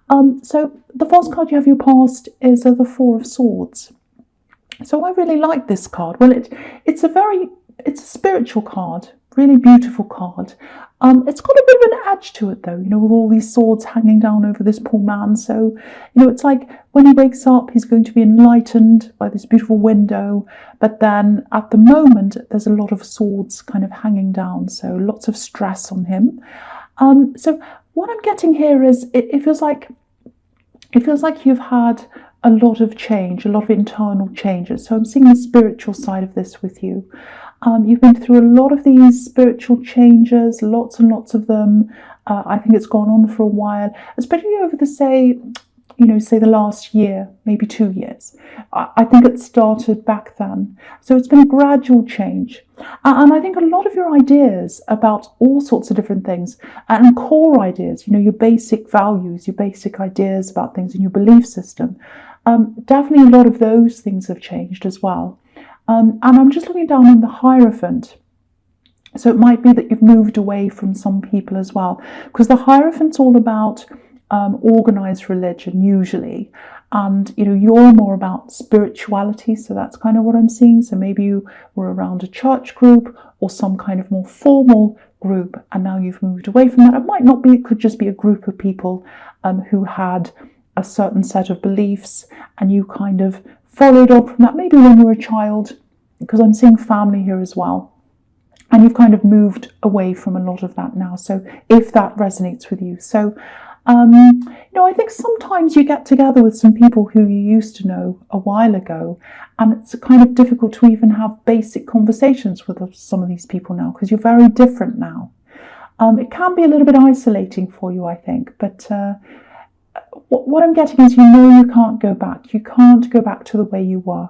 So the first card you have your past is the Four of Swords. So I really like this card. Well, it's a spiritual card, really beautiful card. It's got a bit of an edge to it though, with all these swords hanging down over this poor man. So, it's like when he wakes up, he's going to be enlightened by this beautiful window. But then at the moment, there's a lot of swords kind of hanging down. So lots of stress on him. So what I'm getting here is it feels like you've had a lot of change, a lot of internal changes. So I'm seeing the spiritual side of this with you. You've been through a lot of these spiritual changes, lots and lots of them. I think it's gone on for a while, especially over the say the last year, maybe 2 years. I think it started back then. So it's been a gradual change. And I think a lot of your ideas about all sorts of different things and core ideas, your basic values, your basic ideas about things in your belief system, definitely a lot of those things have changed as well. And I'm just looking down on the Hierophant. So it might be that you've moved away from some people as well, because the Hierophant's all about organized religion usually, and you're more about spirituality. So that's kind of what I'm seeing. So maybe you were around a church group or some kind of more formal group, and now you've moved away from that. It might not be, it could just be a group of people who had a certain set of beliefs, and you kind of followed on from that, maybe when you were a child, because I'm seeing family here as well. And you've kind of moved away from a lot of that now. So if that resonates with you. So, I think sometimes you get together with some people who you used to know a while ago, and it's kind of difficult to even have basic conversations with some of these people now, because you're very different now. It can be a little bit isolating for you, I think. But what I'm getting is you can't go back. You can't go back to the way you were,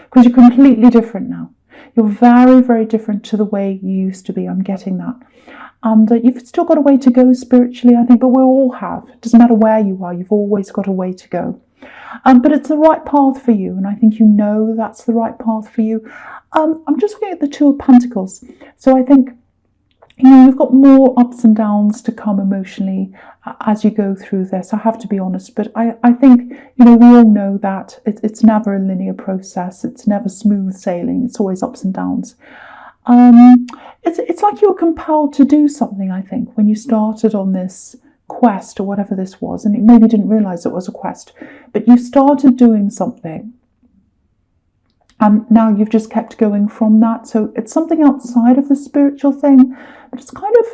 because you're completely different now. You're very, very different to the way you used to be. I'm getting that. And you've still got a way to go spiritually, I think, but we all have. It doesn't matter where you are, you've always got a way to go. But it's the right path for you, and I think that's the right path for you. I'm just looking at the Two of Pentacles. So I think you've got more ups and downs to come emotionally as you go through this. I have to be honest, but I think, we all know that it's never a linear process. It's never smooth sailing. It's always ups and downs. It's like you were compelled to do something, I think, when you started on this quest or whatever this was, and you maybe didn't realize it was a quest, but you started doing something. And now you've just kept going from that. So it's something outside of the spiritual thing, but it's kind of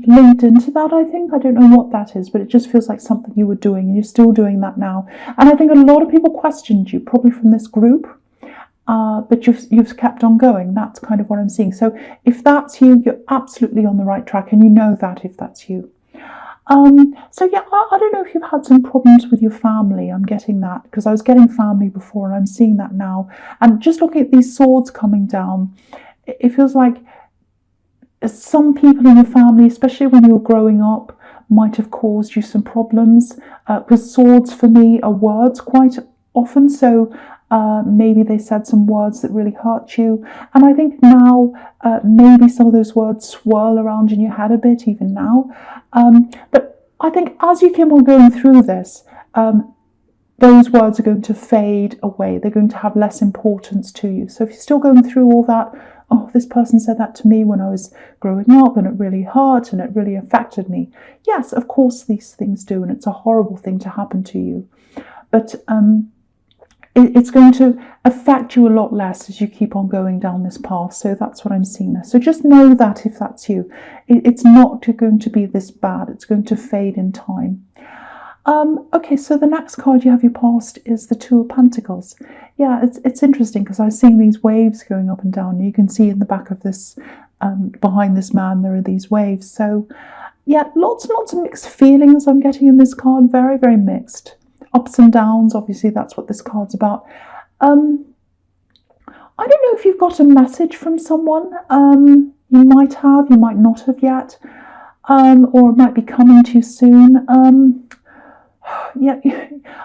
linked into that, I think. I don't know what that is, but it just feels like something you were doing, and you're still doing that now. And I think a lot of people questioned you, probably from this group, but you've kept on going. That's kind of what I'm seeing. So if that's you, you're absolutely on the right track, and you know that if that's you. So yeah, I don't know if you've had some problems with your family. I'm getting that, because I was getting family before, and I'm seeing that now. And just looking at these swords coming down, it feels like some people in your family, especially when you were growing up, might have caused you some problems, because swords for me are words quite often. So maybe they said some words that really hurt you. And I think now maybe some of those words swirl around in your head a bit even now. But I think as you keep on going through this, those words are going to fade away. They're going to have less importance to you. So if you're still going through all that, oh, this person said that to me when I was growing up, and it really hurt and it really affected me. Yes, of course these things do, and it's a horrible thing to happen to you. But it's going to affect you a lot less as you keep on going down this path. So that's what I'm seeing there. So just know that if that's you, it's not going to be this bad. It's going to fade in time. Okay, so the next card you have your past is the Two of Pentacles. Yeah, it's interesting, because I was seeing these waves going up and down. You can see in the back of this, behind this man, there are these waves. So yeah, lots and lots of mixed feelings I'm getting in this card. Very, very mixed. Ups and downs, obviously that's what this card's about. I don't know if you've got a message from someone. You might have, you might not have yet, or it might be coming to you soon. yeah,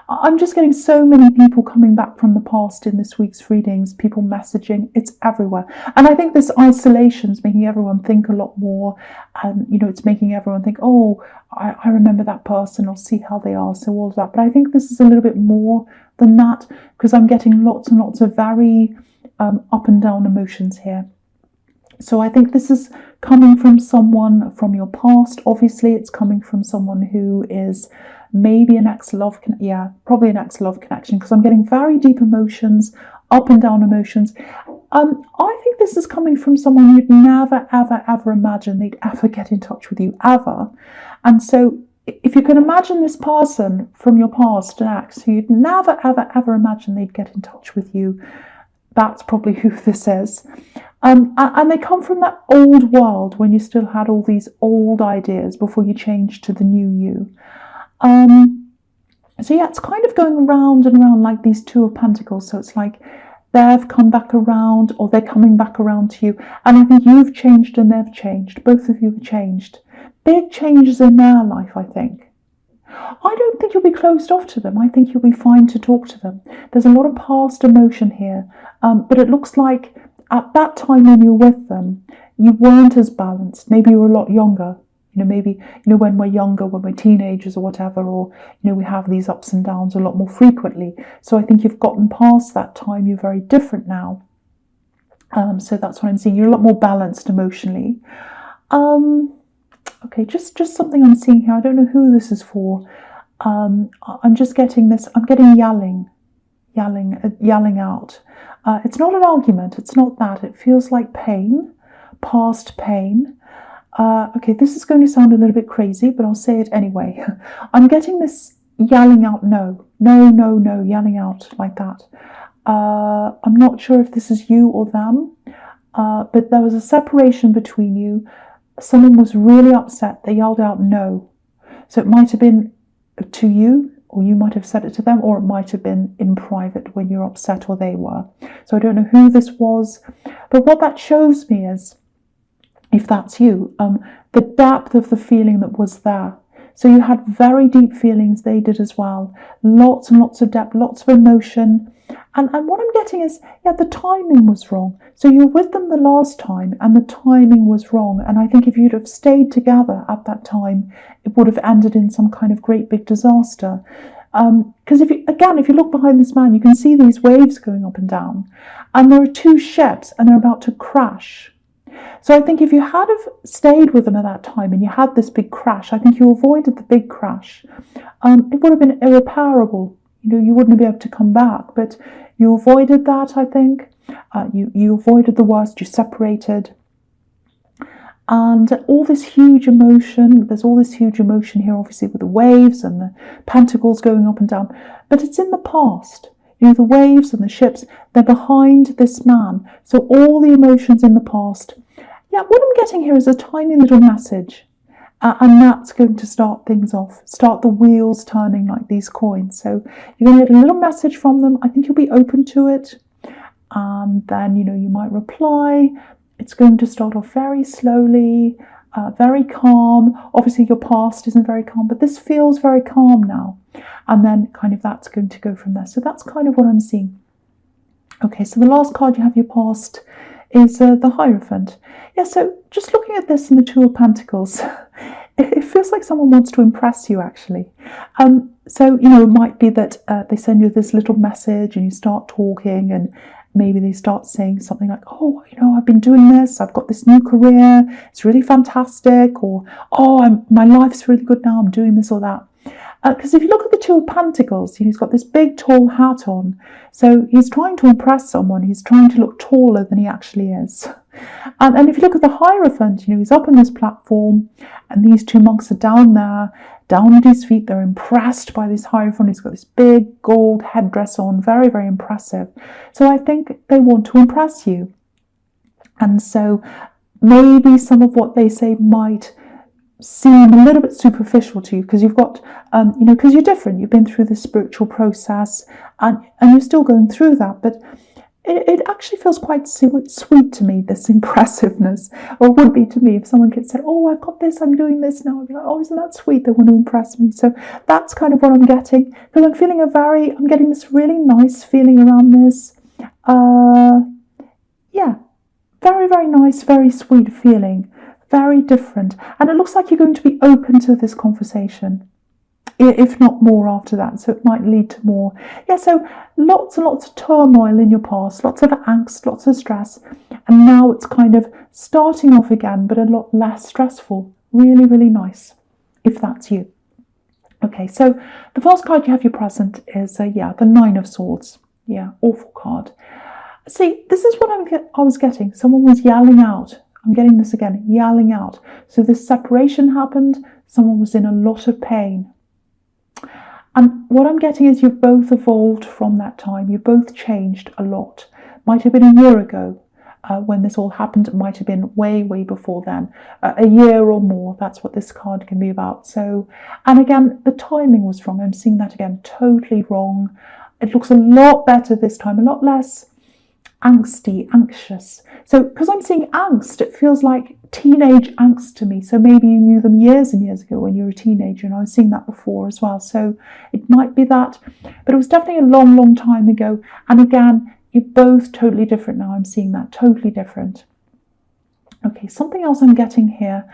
I'm just getting so many people coming back from the past in this week's readings, people messaging, it's everywhere. And I think this isolation is making everyone think a lot more. And, it's making everyone think, oh, I remember that person, I'll see how they are, so all of that. But I think this is a little bit more than that, because I'm getting lots and lots of very up and down emotions here. So I think this is coming from someone from your past. Obviously, it's coming from someone who is maybe an ex-love, probably an ex-love connection, because I'm getting very deep emotions, up and down emotions. I think this is coming from someone you'd never, ever, ever imagine they'd ever get in touch with you, ever. And so if you can imagine this person from your past, an ex, who you'd never, ever, ever imagine they'd get in touch with you, that's probably who this is. And they come from that old world when you still had all these old ideas before you changed to the new you. So yeah, it's kind of going around and around like these Two of Pentacles. So it's like they've come back around, or they're coming back around to you. And I think you've changed and they've changed. Both of you have changed. Big changes in their life, I think. I don't think you'll be closed off to them. I think you'll be fine to talk to them. There's a lot of past emotion here. But it looks like at that time when you were with them, you weren't as balanced. Maybe you were a lot younger. Maybe, when we're younger, when we're teenagers or whatever, or, we have these ups and downs a lot more frequently. So I think you've gotten past that time. You're very different now. So that's what I'm seeing. You're a lot more balanced emotionally. Okay, just something I'm seeing here. I don't know who this is for. I'm just getting this. I'm getting yelling out. It's not an argument. It's not that. It feels like pain, past pain. Okay, this is going to sound a little bit crazy, but I'll say it anyway. I'm getting this yelling out, no, yelling out like that. I'm not sure if this is you or them, but there was a separation between you. Someone was really upset. They yelled out no. So it might have been to you, or you might have said it to them, or it might have been in private when you're upset, or they were. So I don't know who this was, but what that shows me is, if that's you, the depth of the feeling that was there. So you had very deep feelings, they did as well. Lots and lots of depth, lots of emotion. And what I'm getting is, the timing was wrong. So you were with them the last time and the timing was wrong. And I think if you'd have stayed together at that time, it would have ended in some kind of great big disaster. Because if you look behind this man, you can see these waves going up and down. And there are two ships and they're about to crash. So I think if you had have stayed with them at that time and you had this big crash, I think you avoided the big crash. It would have been irreparable. You wouldn't be able to come back, but you avoided that, I think. You avoided the worst, you separated. And all this huge emotion, there's all this huge emotion here, obviously, with the waves and the pentacles going up and down, but it's in the past. The waves and the ships, they're behind this man. So all the emotions in the past. What I'm getting here is a tiny little message. And that's going to start things off, start the wheels turning like these coins. So you're going to get a little message from them. I think you'll be open to it. And then, you might reply. It's going to start off very slowly, very calm. Obviously, your past isn't very calm, but this feels very calm now. And then kind of that's going to go from there. So that's kind of what I'm seeing. Okay, so the last card you have, your past, is the Hierophant. So just looking at this in the Two of Pentacles, it feels like someone wants to impress you, actually. So, it might be that they send you this little message and you start talking, and maybe they start saying something like, oh, I've been doing this, I've got this new career, it's really fantastic, or, oh, my life's really good now, I'm doing this or that. Because if you look at the Two of Pentacles, he's got this big tall hat on. So he's trying to impress someone. He's trying to look taller than he actually is. And if you look at the Hierophant, he's up on this platform and these two monks are down there, down at his feet. They're impressed by this Hierophant. He's got this big gold headdress on, very, very impressive. So I think they want to impress you. And so maybe some of what they say might seem a little bit superficial to you, because you've got, because you're different. You've been through this spiritual process and you're still going through that. But it actually feels quite sweet to me, this impressiveness, or it would be to me if someone could say, oh, I've got this, I'm doing this now. I'd be like, oh, isn't that sweet? They want to impress me. So that's kind of what I'm getting, because I'm getting this really nice feeling around this. Yeah, very, very nice, very sweet feeling, very different. And it looks like you're going to be open to this conversation, if not more after that, so it might lead to more. Yeah, so lots and lots of turmoil in your past, lots of angst, lots of stress, and now it's kind of starting off again, but a lot less stressful. Really, really nice, if that's you. Okay, so the first card you have your present is, the Nine of Swords. Yeah, awful card. See, this is what I was getting. Someone was yelling out. I'm getting this again, yelling out. So this separation happened. Someone was in a lot of pain. And what I'm getting is you've both evolved from that time. You've both changed a lot. Might have been a year ago when this all happened. It might have been way, way before then. A year or more. That's what this card can be about. So, and again, the timing was wrong. I'm seeing that again, totally wrong. It looks a lot better this time, a lot less angsty, anxious. So because I'm seeing angst, it feels like teenage angst to me. So maybe you knew them years and years ago when you were a teenager, and I was seeing that before as well. So it might be that, but it was definitely a long, long time ago. And again, you're both totally different now. I'm seeing that, totally different. Okay, something else I'm getting here.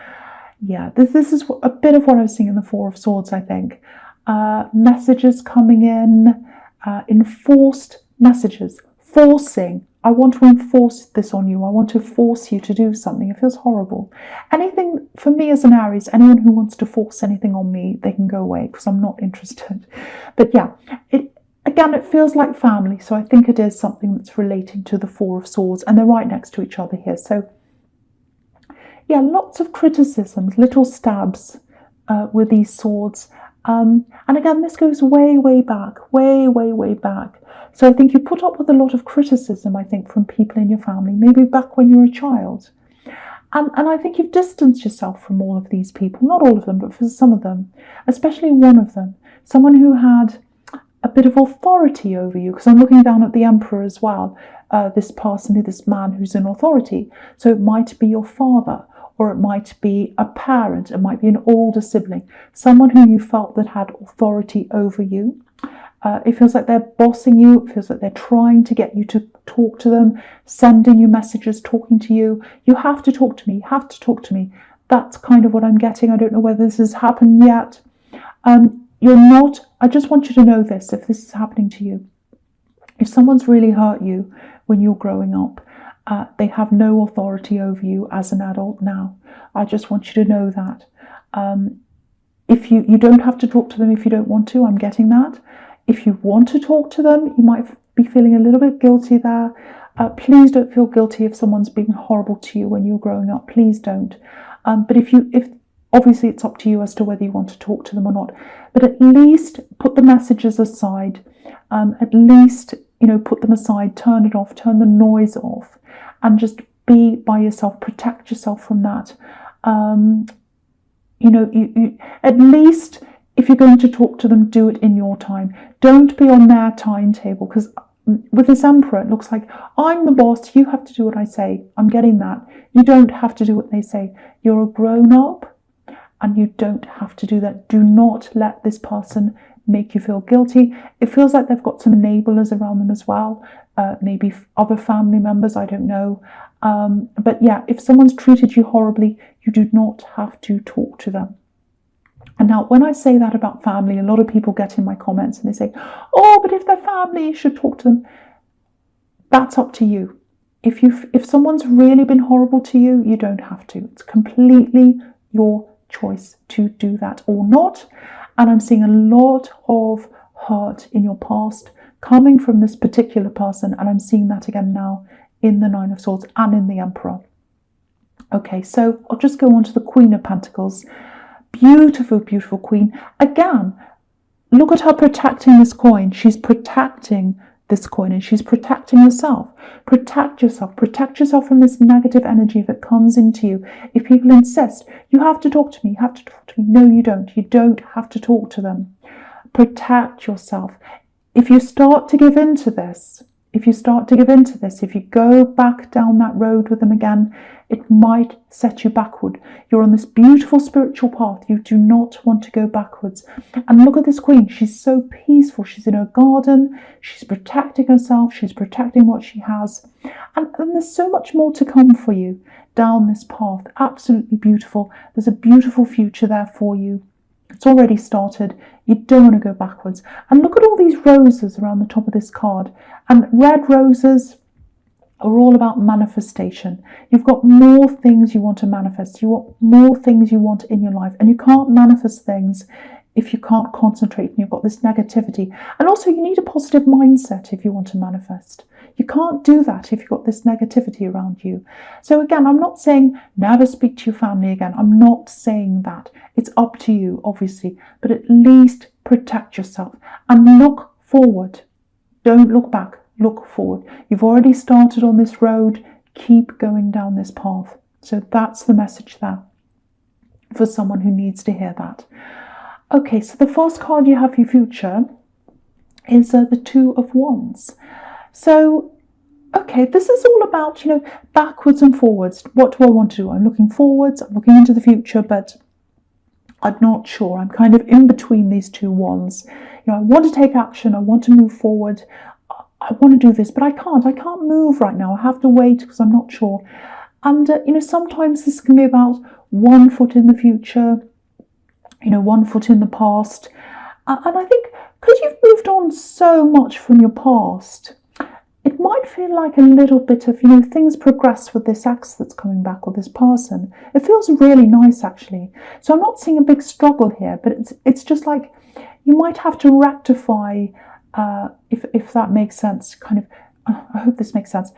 Yeah, this is a bit of what I was seeing in the Four of Swords, I think. Messages coming in, enforced messages, forcing. I want to enforce this on you. I want to force you to do something. It feels horrible. Anything, for me as an Aries, anyone who wants to force anything on me, they can go away, because I'm not interested. But yeah, it feels like family. So I think it is something that's relating to the Four of Swords, and they're right next to each other here. So yeah, lots of criticisms, little stabs with these swords. And again, this goes way, way back, way, way, way back. So I think you put up with a lot of criticism, I think, from people in your family, maybe back when you were a child. And I think you've distanced yourself from all of these people, not all of them, but for some of them, especially one of them, someone who had a bit of authority over you, because I'm looking down at the Emperor as well, this man who's in authority. So it might be your father, or it might be a parent, it might be an older sibling, someone who you felt that had authority over you. It feels like they're bossing you. It feels like they're trying to get you to talk to them, sending you messages, talking to you. You have to talk to me. You have to talk to me. That's kind of what I'm getting. I don't know whether this has happened yet. You're not. I just want you to know this, if this is happening to you. If someone's really hurt you when you're growing up, they have no authority over you as an adult now. I just want you to know that. If you don't have to talk to them if you don't want to. I'm getting that. If you want to talk to them, you might be feeling a little bit guilty there. Please don't feel guilty if someone's being horrible to you when you're growing up. Please don't. But if obviously it's up to you as to whether you want to talk to them or not. But at least put the messages aside. At least, put them aside, turn it off, turn the noise off, and just be by yourself. Protect yourself from that. You at least, if you're going to talk to them, do it in your time. Don't be on their timetable, because with this Emperor, it looks like I'm the boss. You have to do what I say. I'm getting that. You don't have to do what they say. You're a grown-up, and you don't have to do that. Do not let this person make you feel guilty. It feels like they've got some enablers around them as well. Maybe other family members, I don't know. But yeah, if someone's treated you horribly, you do not have to talk to them. And now, when I say that about family, a lot of people get in my comments and they say, oh, but if they're family, you should talk to them. That's up to you. If someone's really been horrible to you, you don't have to. It's completely your choice to do that or not. And I'm seeing a lot of hurt in your past coming from this particular person. And I'm seeing that again now in the Nine of Swords and in the Emperor. Okay, so I'll just go on to the Queen of Pentacles. Beautiful, beautiful queen. Again, look at her protecting this coin. She's protecting this coin and she's protecting herself. Protect yourself. Protect yourself from this negative energy that comes into you. If people insist, you have to talk to me, you have to talk to me. No, you don't. You don't have to talk to them. Protect yourself. If you start to give in to this, if you start to give in to this, if you go back down that road with them again, it might set you backward. You're on this beautiful spiritual path. You do not want to go backwards. And look at this queen. She's so peaceful. She's in her garden. She's protecting herself. She's protecting what she has. And there's so much more to come for you down this path. Absolutely beautiful. There's a beautiful future there for you. It's already started. You don't want to go backwards. And look at all these roses around the top of this card. And red roses are all about manifestation. You've got more things you want to manifest. You want more things you want in your life. And you can't manifest things if you can't concentrate and you've got this negativity. And also you need a positive mindset if you want to manifest. You can't do that if you've got this negativity around you. So again, I'm not saying never speak to your family again. I'm not saying that. It's up to you, obviously. But at least protect yourself and look forward. Don't look back. Look forward. You've already started on this road. Keep going down this path. So that's the message there for someone who needs to hear that. Okay, so the first card you have for your future is the Two of Wands. So, okay, this is all about, backwards and forwards. What do I want to do? I'm looking forwards, I'm looking into the future, but I'm not sure. I'm kind of in between these two wands. I want to take action. I want to move forward. I want to do this, but I can't. I can't move right now. I have to wait because I'm not sure. And, sometimes this can be about 1 foot in the future, 1 foot in the past. And I think because you've moved on so much from your past, it might feel like a little bit of, things progress with this ex that's coming back or this person. It feels really nice, actually. So I'm not seeing a big struggle here, but it's just like you might have to rectify, if that makes sense, I hope this makes sense.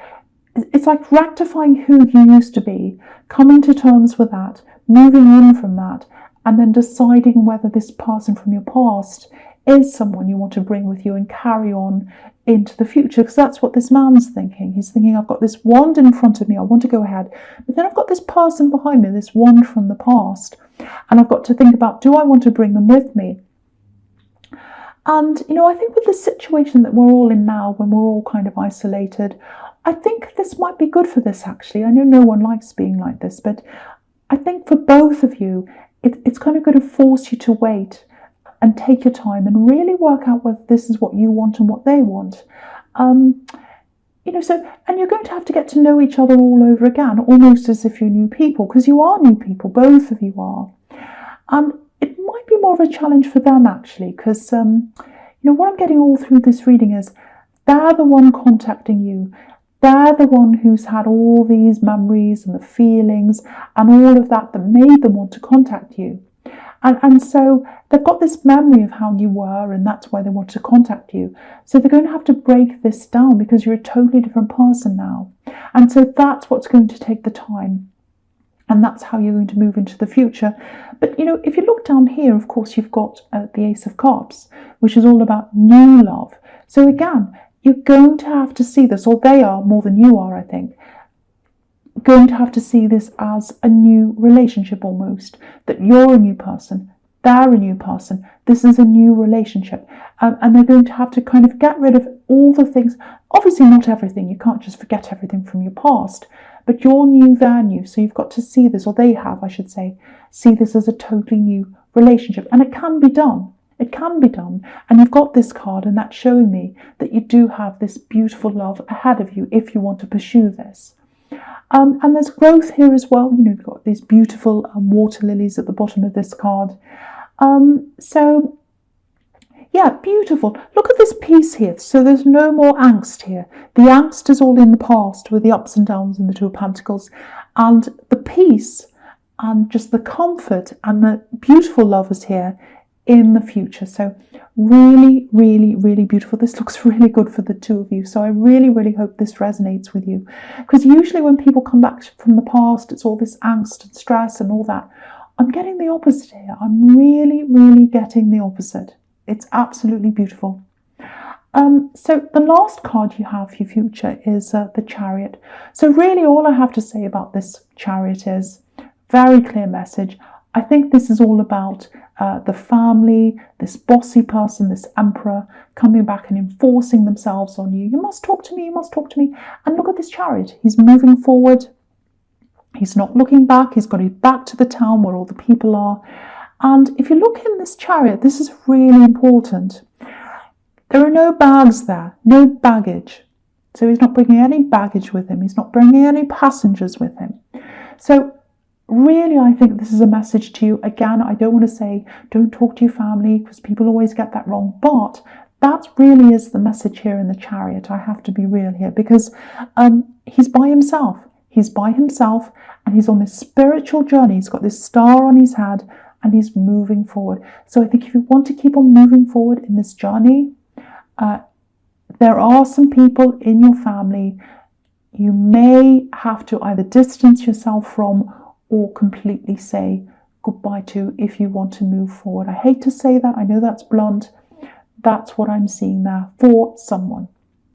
It's like rectifying who you used to be, coming to terms with that, moving on from that, and then deciding whether this person from your past is someone you want to bring with you and carry on into the future, because that's what this man's thinking. He's thinking, I've got this wand in front of me, I want to go ahead, but then I've got this person behind me, this wand from the past, and I've got to think about, do I want to bring them with me? And, I think with the situation that we're all in now, when we're all kind of isolated, I think this might be good for this, actually. I know no one likes being like this, but I think for both of you, it's kind of going to force you to wait and take your time and really work out whether this is what you want and what they want. And you're going to have to get to know each other all over again, almost as if you're new people, because you are new people, both of you are. And it might be more of a challenge for them, actually, because, what I'm getting all through this reading is they're the one contacting you. They're the one who's had all these memories and the feelings and all of that made them want to contact you. And so they've got this memory of how you were, and that's why they want to contact you. So they're going to have to break this down because you're a totally different person now. And so that's what's going to take the time. And that's how you're going to move into the future. But, if you look down here, of course, you've got the Ace of Cups, which is all about new love. So again, you're going to have to see this, or they are more than you are, I think, going to have to see this as a new relationship almost, that you're a new person, they're a new person, this is a new relationship, and they're going to have to kind of get rid of all the things, obviously not everything, you can't just forget everything from your past, but you're new, they're new, so you've got to see this, or they have, I should say, see this as a totally new relationship, and it can be done. It can be done, and you've got this card, and that's showing me that you do have this beautiful love ahead of you if you want to pursue this. And there's growth here as well. You've got these beautiful water lilies at the bottom of this card. So, yeah, beautiful. Look at this peace here. So there's no more angst here. The angst is all in the past with the ups and downs in the Two of Pentacles. And the peace and just the comfort and the beautiful love is here in the future. So really, really, really beautiful. This looks really good for the two of you. So I really, really hope this resonates with you. Because usually when people come back from the past, it's all this angst and stress and all that. I'm getting the opposite here. I'm really, really getting the opposite. It's absolutely beautiful. So the last card you have for your future is the Chariot. So really all I have to say about this Chariot is very clear message. I think this is all about the family, this bossy person, this emperor coming back and enforcing themselves on you. You must talk to me, you must talk to me. And look at this Chariot. He's moving forward. He's not looking back. He's got his back to the town where all the people are. And if you look in this Chariot, this is really important. There are no bags there, no baggage. So he's not bringing any baggage with him. He's not bringing any passengers with him. So really, I think this is a message to you. Again, I don't want to say don't talk to your family, because people always get that wrong. But that really is the message here in the Chariot. I have to be real here, because he's by himself. He's by himself, and he's on this spiritual journey. He's got this star on his head, and he's moving forward. So I think if you want to keep on moving forward in this journey, there are some people in your family you may have to either distance yourself from or completely say goodbye to if you want to move forward. I hate to say that. I know that's blunt. That's what I'm seeing there for someone.